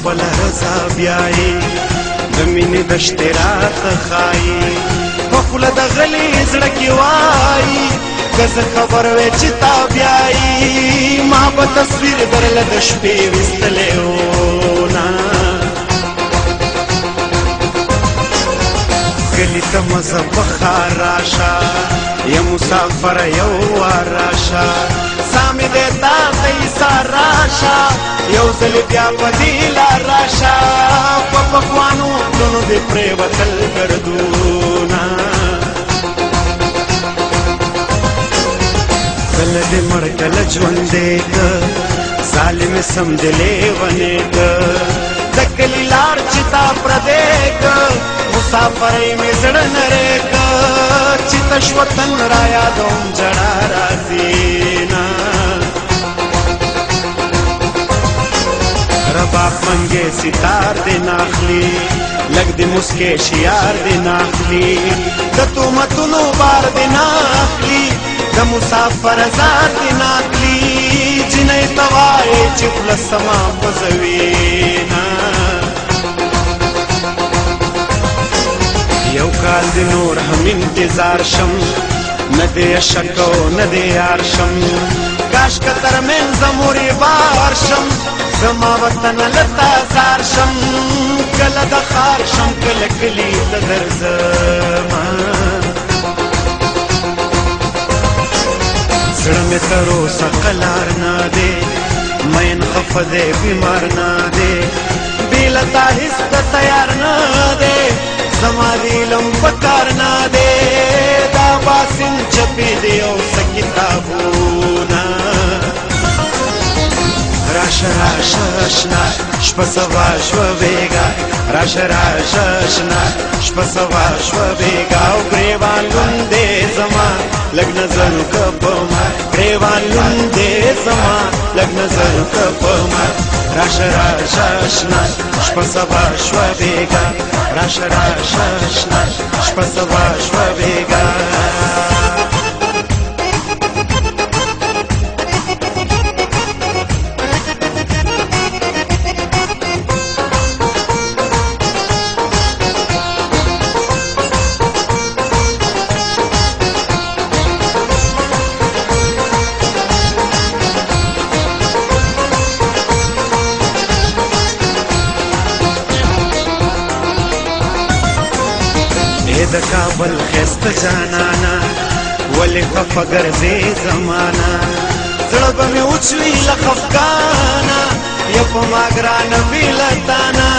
خپل رضا بیایي د مینې دشتې راته ښایي په خوله د غلي زړه کې وایي که زه خبر وې چې تا بیایي ما به تصویر درله د شپې ویستلی وونه گلی ته مزه په ښار راشه یا مسافر یو وار راشه سا مې دی تا ته ایسار راشه یو ځل بیا په دې لار راشه په پخوانو پلونو دې پرېوتل ګردونه کله دې مړ کله ژوندی که ظالم سم دې لیونی که د کلي لار چې تا پردی که مسافرۍ مې زړه نری که چې تش وطن را یادوم جړا راځي نه رباب منګې ستار دې ناخلي لږ دې مسکې شیار دې ناخلي د تهمتونو بار دې ناخلي د مسافر زار دې ناخلي جنۍ ته وایې چې خوله سما خوځوي نه یو کال دی نور هم انتظار شم نه دی شک او نه دی یار شم کاش که ترمنځه مورې بار شم زما وطن لتا زار شم کله د ښار شم کله کلي ته درځمه زړه مې تر اوسه قلار نه دی مین خفه دی بیمار نه دی بې له تا هېڅ ته تیار نه دی زما دی علم پکار نه دی دا باسن چپې دی او څه کتابونه راشه راشه اشنا شپه سبا شوه بېګا راشه راشه اشنا شپه سبا شوه بېګا او ګریوان لوند دی زما لږ نظر وکړه په ما ګریوان لوند دی زما لږ نظر وکړه په ما راشه راشه اشنا شپه سبا شوه بېګا راشه راشه اشنا شپه سبا شوه بېګا د کابل ښایسته جانانه ولې خفه ګرځې زمانه زړه به مې وچوي له خفګانه یا په ما ګرانه بې له تانه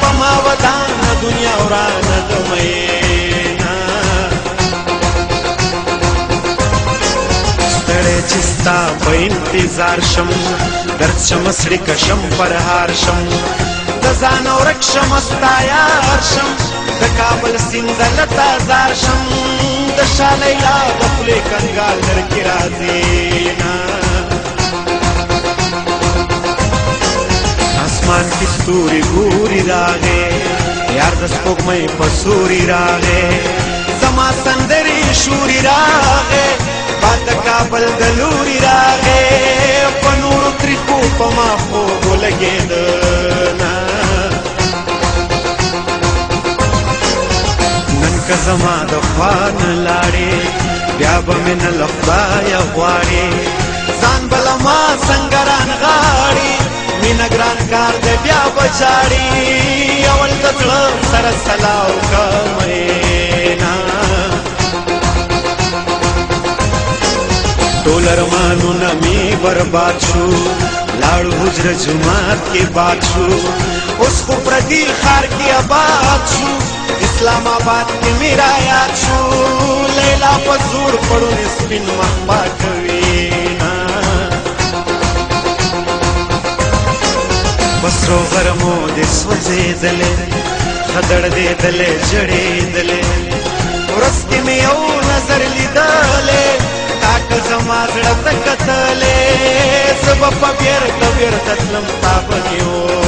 په ما ودانه دنیا ورانه د میینه ستړی چې ستا په انتظار شم درد شم سړي کشم پرهار شم د ځانه ورک شم ستا یار شم د کابل سیند لتا زار شم د شاه لیلا د خولې کنګال در کې راځي نه اسمان کې ستوري ګوري راغې یار د سپوږمۍ په سوري راغې زما سندرې شوري راغې باد د کابل د لوري راغې په نورو تریخو په ما خوب ولګېده نه که زما د خوا نه لاړې بیا به مې نه له خدایه غواړې ځان به له ما څنګه رانغاړې مینه ګران کار دی بیا به ژاړې اول د زړه سره سلا وکړه میینه ټول ارمانونه مې برباد شو لاړو حجره جومات کې باد شو اوس خو پردي ښار کې آباد شو اسلام آباد کې میرا یاد شو لیلا په زور پړونې سپین مخ پاکوي نه په سرو غرمو دې سوځېدلې خدړدېدلې ژړېدلې ورځ کې مې یو نظر لیدلې تا که زما زړه ته کتلې زه به په بېرته بېرته تلم تا به نیومه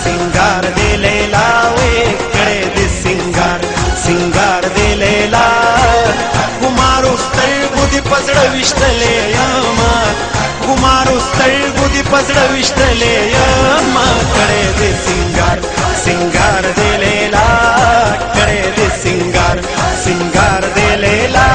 سنگار دے لیلا وے کڑے دے سنگار دے لیلا کمارو سترګو دې پزړه وشتلې یاما मारो स्तळगु दी पजड़ विश्तले मा करे दे सिंगार सिंगार दे लेला करे दे सिंगार सिंगार दे लेला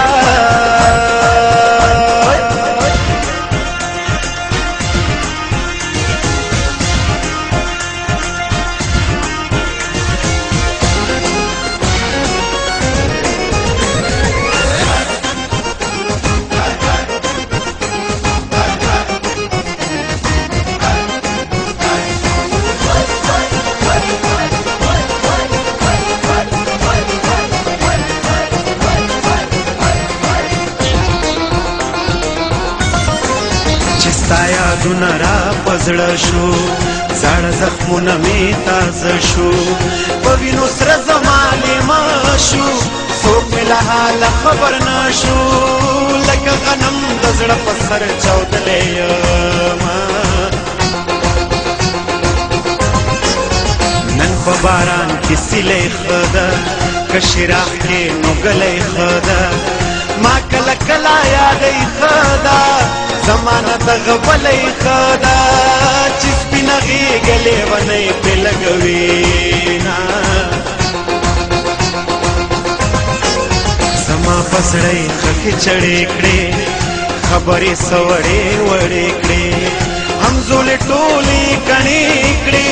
चिस्ताया दुनरा पजड़ शो जाड़ जख्मों में ताज शो पविनो सर जमाले माशू सोक मिला हाल खबर न शो लग गनम दजड़ पसर चौदले नन बारान किसिले खदा कशिरा के नुगले खदा मा कला कला याद खदा जमाना तगबलई खदा चिस्पी नगी गले वने पे लगवीना समा पसड़ई खकी चढ़ेकड़े खबरे सवड़े वड़ेकड़े हम जोले टोली कणीकड़े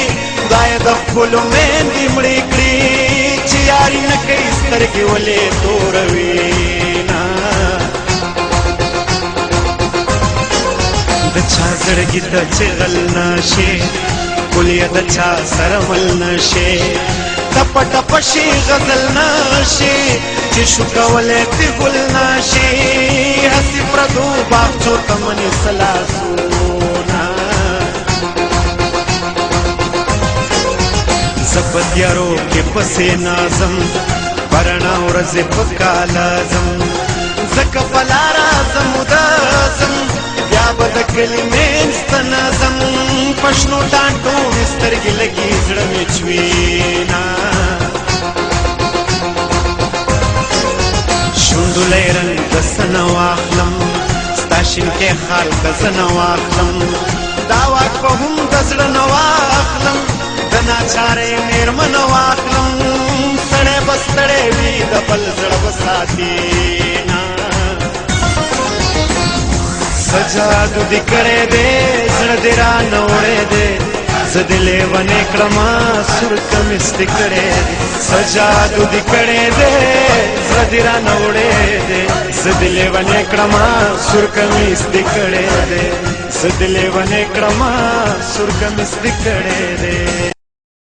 दाय दफुल में दिमड़ीकड़ी चियारी न कई स्तर के वले तोरवीना दच्छा जड़गी दचगल नशे कुलिया दच्छा सरमल नशे टप टपशी गजल नशे चिशु कवले तिगुल नशे हसी प्रदू बापचो तमनी सलासूना जबद्यारो के पसे नाजम बरना रज़े पकालाजम जक पलारा जमुदाजम बदकली में स्तनाजम पशनो टांटो मिस्तर की लगी जड़ में छुईना शुंडुले रंग दसनवाखलम स्ताशिन के खाल दसनवाखलम दावा को हम दसड़ नवाखलम दना चारे मेरमनवाखलम सड़े बस्तड़े भी दबल जड़ बसातीना सजा दुदी करे दे जड़दिरा नोड़े दे जदिले वने क्रमा सुरक मिस्ती करे दे सजा दुदी करे दे जड़दिरा नोड़े दे जदिले वने क्रमा सुरक मिस्ती करे दे जदिले वने क्रमा सुरक मिस्ती करे दे।